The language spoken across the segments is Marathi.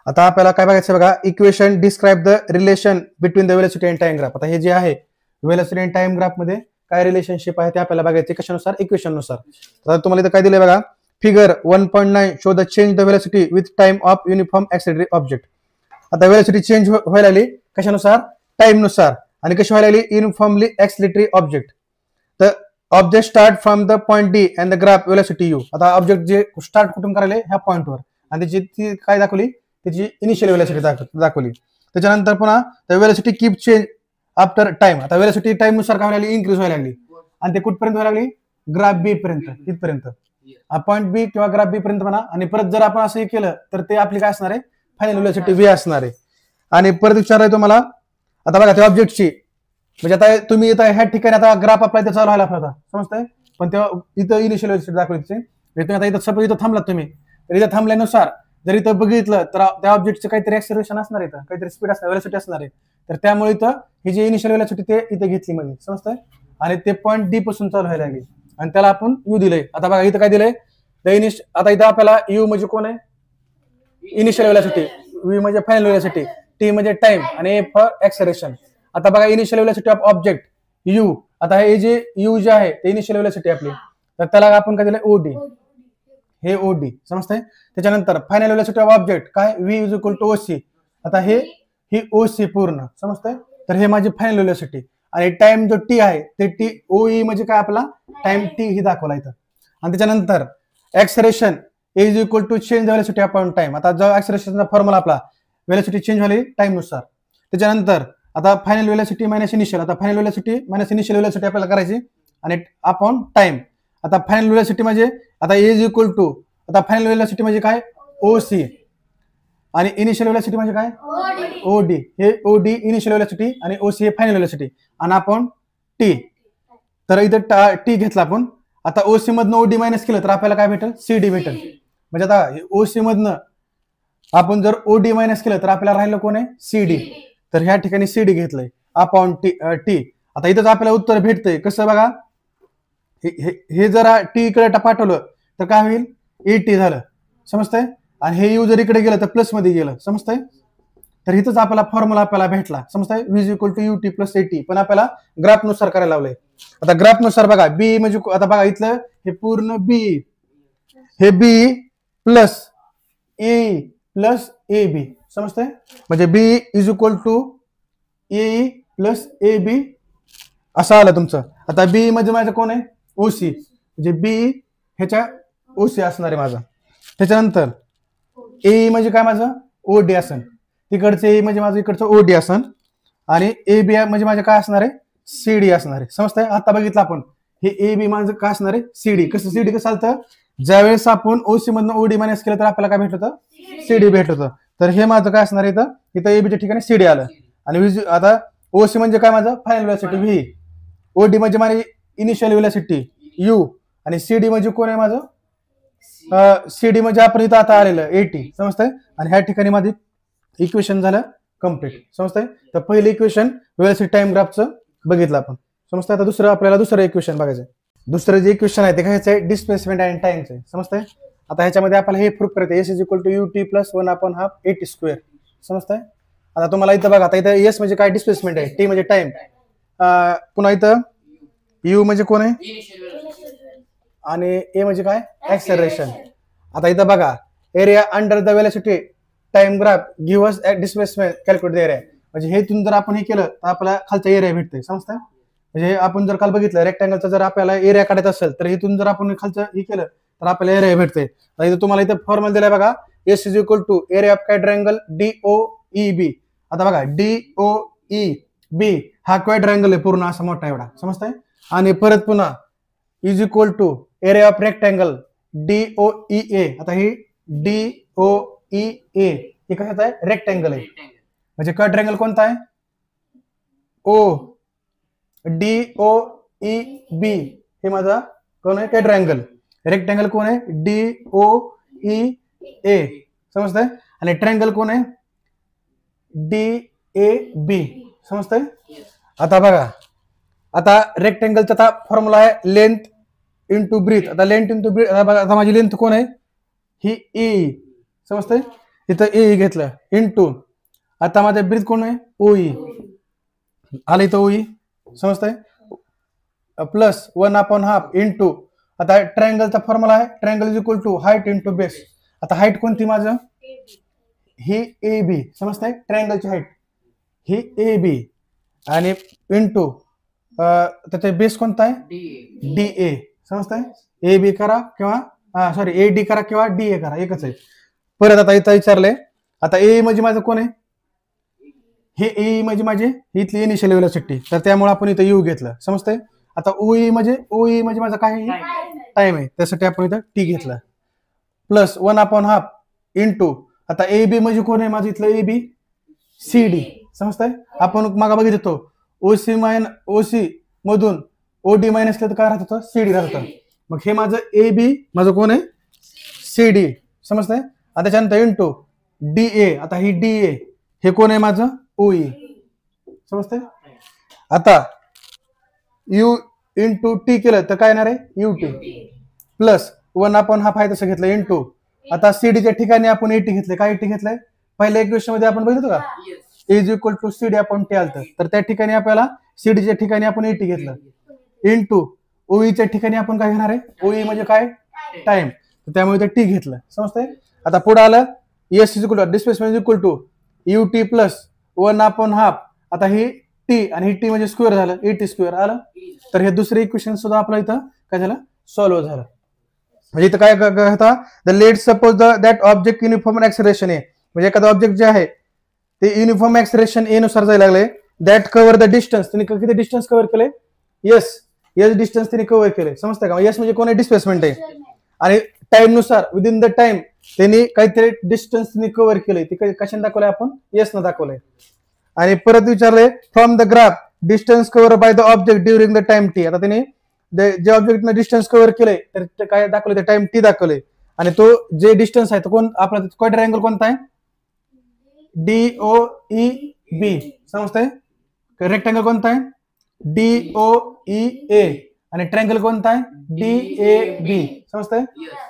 आता आपल्याला काय बघायचं बघा, equation describe the relation between the velocity and time graph. आता हे जे आहे वेलोसिटी अँड टाइम ग्राफ मध्ये काय रिलेशनशिप आहे ते आपल्याला बघायचे कशानुसार, इक्वेशन नुसार. तर तुम्हाला इथं काय दिलंय बघा, figure 1.9 show the change the velocity with time of uniform acceleratory object. आता वेलोसिटी चेंज व्हायला लागली कशानुसार, टाइम नुसार. आणि कशी व्हायला लागली, युनिफॉर्मली ऍक्सिलरेटरी ऑब्जेक्ट. तर object start from the point D and the graph velocity u. आता ऑब्जेक्ट जे स्टार्ट कुठून करायला ह्या पॉइंटवर, आणि त्याची ती काय दाखवली, त्याची इनिशियल वेलोसिटी दाखवली. त्याच्यानंतर पुन्हा velocity keep change after time. आता वेलोसिटी टाइम नुसार काय व्हायला लागली, इन्क्रीज व्हायला लागली. आणि ते कुठपर्यंत व्हायला लागली, ग्राफ बी पर्यंत, इथपर्यंत. पॉइंट बी किंवा ग्राफ बी पर्यंत म्हणा. आणि परत जर आपण असं केलं तर ते आपली काय असणार आहे, फायनल वेलोसिटी व्ही असणार आहे. आणि परत विचारायचं तुम्हाला, आता बघा त्या ऑब्जेक्टची, म्हणजे आता तुम्ही इथं ह्या ठिकाणी आता ग्राफ आपला इथं चालू व्हायला होता, समजतंय. पण तेव्हा इथं इनिशियल वेलोसिटी दाखवली. तुम्ही आता इथं सपोज इथं थांबलात तुम्ही, तर इथं थांबल्यानुसार जर इथं बघितलं तर त्या ऑब्जेक्टचं काहीतरी ऍक्सेलरेशन असणार आहे, काहीतरी स्पीड असणार, वेलोसिटी असणार आहे. तर त्यामुळे इथं ही जी इनिशियल वेलोसिटी ते इथे घेतली मध्ये, समजतंय. आणि ते पॉईंट डी पासून चालू व्हायला लागली आणि त्याला आपण यू दिलंय. आता बघा इथं काय दिलंय, आता इथं आपल्याला यू म्हणजे कोण आहे, इनिशियल वेलोसिटी, व्ही म्हणजे फायनल वेलोसिटी, टी म्हणजे टाइम, आणि ए फॉर ऍक्सेलरेशन. आता बघा initial velocity of object you. आता हे जे यू जे आहे ते इनिशियल वेलोसिटी आपली, तर त्याला आपण काय दिलंय, ओडी. हे ओडी, समजतंय. त्याच्यानंतर फायनल वेलोसिटी ऑफ ऑब्जेक्ट काय, V is equal to OC. आता ही ओसी पूर्ण, समजतंय. तर हे माझी फायनल वेलोसिटी. आणि टाइम जो टी आहे ते टी ओई म्हणजे काय आपला टाइम टी ही दाखवला इथं. आणि त्याच्यानंतर acceleration is equal to change velocity upon time. आता जो ऍक्सेलरेशनचा फॉर्म्युला आपला, वेलोसिटी चेंज झाली टाइम नुसार. त्याच्यानंतर आता फायनल वेलोसिटी मायनस इनिशियल. आता final velocity minus initial velocity आपल्याला करायची, आणि अपॉन टाइम. आता फायनल वेलोसिटी म्हणजे आता इज इक्वल टू, आता फायनल वेलोसिटी म्हणजे काय, ओसी. आणि इनिशियल वेलोसिटी म्हणजे काय, ओडी. हे ओडी इनिशियल वेलोसिटी आणि ओसी हे फायनल वेलोसिटी, आणि आपण टी. तर इथं टी घेतला आपण. आता ओसी मधनं ओडी मायनस केलं तर आपल्याला काय भेटेल, सीडी भेटेल. म्हणजे आता ओसी मधनं आपण जर ओडी मायनस केलं तर आपल्याला राहिलं कोण आहे, सीडी. तर ह्या ठिकाणी सीडी घेतलंय अपॉन टी. आता इथंच आपल्याला उत्तर भेटतंय कसं बघा, हे जर टी इकडे पाठवलं तर काय होईल, एटी झालं, समजतंय. आणि हे यू जर इकडे गेलं तर प्लस मध्ये गेलं, समजतंय. तर इथंच आपल्याला फॉर्म्युला आपल्याला भेटला, समजतंय. V is equal to U T plus AT. पण आपल्याला ग्राफ नुसार करायला लावलंय. आता ग्राफ नुसार बघा, बी म्हणजे आता बघा इथलं हे पूर्ण बी, हे बी plus A plus A B, समजतंय. म्हणजे B is equal to A plus A B असं आलं तुमचं. आता बी म्हणजे माझं कोण आहे, ओसी. म्हणजे बी ह्याच्या ओसी असणार आहे माझा. त्याच्यानंतर ए म्हणजे काय माझं, ओडी असन. तिकडचं ए म्हणजे माझं इकडचं ओडी असन. आणि ए बी म्हणजे माझं काय असणार आहे, सीडी असणार आहे, समजतंय. आता बघितलं आपण हे ए बी माझं काय असणार आहे, सीडी. कसं सीडी कसं आलं, ज्यावेळेस आपण ओसी मधनं ओडी मायनस केलं तर आपल्याला काय भेटत होतं, सीडी भेटत होतं. तर हे माझं काय असणार आहे, इथं एबीच्या ठिकाणी सीडी आलं. आणि आता ओसी म्हणजे काय माझं फायनल वेलोसिटी व्ही, ओडी म्हणजे माझी इनिशियल वेलोसिटी यू, आणि सीडी म्हणजे कोण आहे माझं, सीडी म्हणजे आपण इथं आता आलेलं एटी, समजतंय. आणि ह्या ठिकाणी माझी इक्वेशन झालं कम्प्लीट, समजतंय. तर पहिलं इक्वेशन वेलोसिटी टाइम ग्राफचं बघितलं आपण, समजतंय. आता दुसरं इक्वेशन बघायचं. दुसरं जे इक्वेशन आहे ते काय आहे, डिस्प्लेसमेंट अँड टाइमचं, समजतंय. आता ह्याच्यामध्ये आपल्याला हे प्रूफ करायचं, S is equal to U T plus 1/2 AT square, समजतंय. आता तुम्हाला इथं बघा, आता इथं एस म्हणजे काय, डिस्प्लेसमेंट आहे, टी म्हणजे टाइम, पुन्हा इथं यू म्हणजे कोण आहे, आणि ए म्हणजे काय, ऍक्सेलरेशन. आता इथं बघा, area under the velocity time graph give us displacement calculate the area. म्हणजे हे तुम्ही जर आपण हे केलं तर आपल्याला खालचा एरिया भेटतोय, समजतंय. म्हणजे आपण जर काल बघितलं रेक्टँगलचा जर आपल्याला एरिया काढायचा असेल तर इथून जर आपण खालचं हे केलं तर आपल्याला एरिया भेटतोय. इथं तुम्हाला इथं फॉर्म्युला दिलाय बघा, S is equal to area of quadrangle D O E B. आता बघा डीओई बी हा क्वाड्रँगल आहे पूर्ण असा मोठा एवढा, समजतंय. आणि परत पुन्हा is equal to area of rectangle D O E A. आता ही डीओई ए हे कशाचं आहे, रेक्टँगल आहे. म्हणजे क्वाड्रँगल कोणता आहे, ओ डीओई बी हे माझा कोण आहे, क्वाड्रँगल. रेक्टँगल कोण आहे, डीओई ए, समजतंय. आणि ट्रँगल कोण आहे, डी ए बी, समजतंय. आता बघा, आता रेक्टँगलचा आता फॉर्म्युला आहे लेंथ इंटू ब्रीथ. आता लेंथ इंटू ब्रीथ, आता माझी लेंथ कोण आहे, ही ई, समजतंय. इथं ए घेतलं इंटू आता माझ्या ब्रीथ कोण आहे ओई आलं इथं ओई समजतंय प्लस 1/2 इंटू आता ट्रायंगलचा फॉर्म्युला आहे triangle is equal to height into base आता हाईट कोणती माझं ही ए बी समजतंय ट्रायंगलची हाईट ही ए बी आणि इंटू त्याचा बेस कोणता आहे डी ए समजतंय ए बी करा किंवा सॉरी ए डी करा किंवा डी ए करा एकच आहे परत आता इथं विचारलंय आता ए म्हणजे माझं कोण आहे हे ए म्हणजे माझे इथली इनिशियल व्हेलॉसिटी तर त्यामुळे आपण इथं यू घेतलं समजतंय आता ओई म्हणजे माझा काय टाइम आहे त्यासाठी आपण इथं टी घेतला प्लस 1/2 इंटू आता ए बी म्हणजे कोण आहे माझं इथलं ए बी सी डी समजतंय आपण मागा बघितलं ओसी मधून ओडी मायनस केलं तर काय राहत होतं सी डी राहत होतं मग हे माझं ए बी माझं कोण आहे सी डी समजतंय आता त्याच्यानंतर इंटू डी ए आता ही डी ए हे कोण आहे माझं ओई समजतंय आता यू इंटू टी केलं तर काय येणार आहे यू टी प्लस 1/2 आहे तसं घेतलं इंटू आता सीडीच्या ठिकाणी आपण एटी घेतले काय एटी घेतलंय पहिल्या इक्वेशन मध्ये आपण बघितलं का इज इक्वल टू सीडी आपण टी आलतं तर त्या ठिकाणी आपल्याला सीडीच्या ठिकाणी आपण एटी घेतलं इंटू ओईच्या ठिकाणी आपण काय घेणार आहे ओई म्हणजे काय टाइम त्यामुळे ते टी घेतलं समजतंय आता पुढे आलं S is equal to displacement is equal to U T plus 1/2 आता ही टी आणि ही टी म्हणजे स्क्वेअर झालं एटी स्क्वेअर आलं तर हे दुसरे इक्वेशन सुद्धा आपलं इथं काय झालं सॉल्व्ह झालं म्हणजे इथं काय होता the let suppose that object uniform acceleration आहे म्हणजे एखादा ऑब्जेक्ट जे आहे ते युनिफॉर्म ऍक्सेलरेशन ए नुसार जायला लागले दॅट कव्हर द डिस्टन्स त्यांनी किती डिस्टन्स कव्हर केले यस डिस्टन्स त्यांनी कव्हर केले समजतंय का यस म्हणजे कोण आहे डिस्प्लेसमेंट आहे आणि टाइम नुसार विदिन द टाइम त्यांनी काहीतरी डिस्टन्स त्यांनी कव्हर केले ते कशाने दाखवलंय आपण यस न दाखवलंय आणि परत विचारले from the graph distance cover by the object during the time T आता त्यांनी जे ऑब्जेक्टनं डिस्टन्स कव्हर केलंय तर ते काय दाखवले ते टाइम टी दाखवले आणि तो जे डिस्टन्स आहे तो कोण आपला क्वाड्रँगल कोणता आहे डी ओ ई बी समजतंय रेक्टँगल कोणता आहे डी ओ ई ए आणि ट्रँगल कोणता आहे डी ए बी समजतंय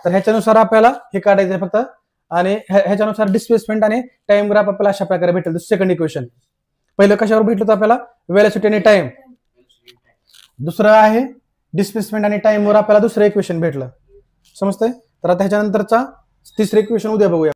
तर ह्याच्यानुसार आपल्याला हे काढायचं आहे फक्त आणि ह्याच्यानुसार डिस्प्लेसमेंट आणि टाइम ग्राफ आपल्याला अशा प्रकारे भेटेल सेकंड इक्वेशन पहिलं कशावर भेटलं होतं आपल्याला व्हेलॉसिटी आणि टाइम दुसरं आहे डिस्प्लेसमेंट आणि टाइम वर आपल्याला दुसरं इक्वेशन भेटलं समजतंय तर आता ह्याच्यानंतरचा तिसरं इक्वेशन उद्या बघूया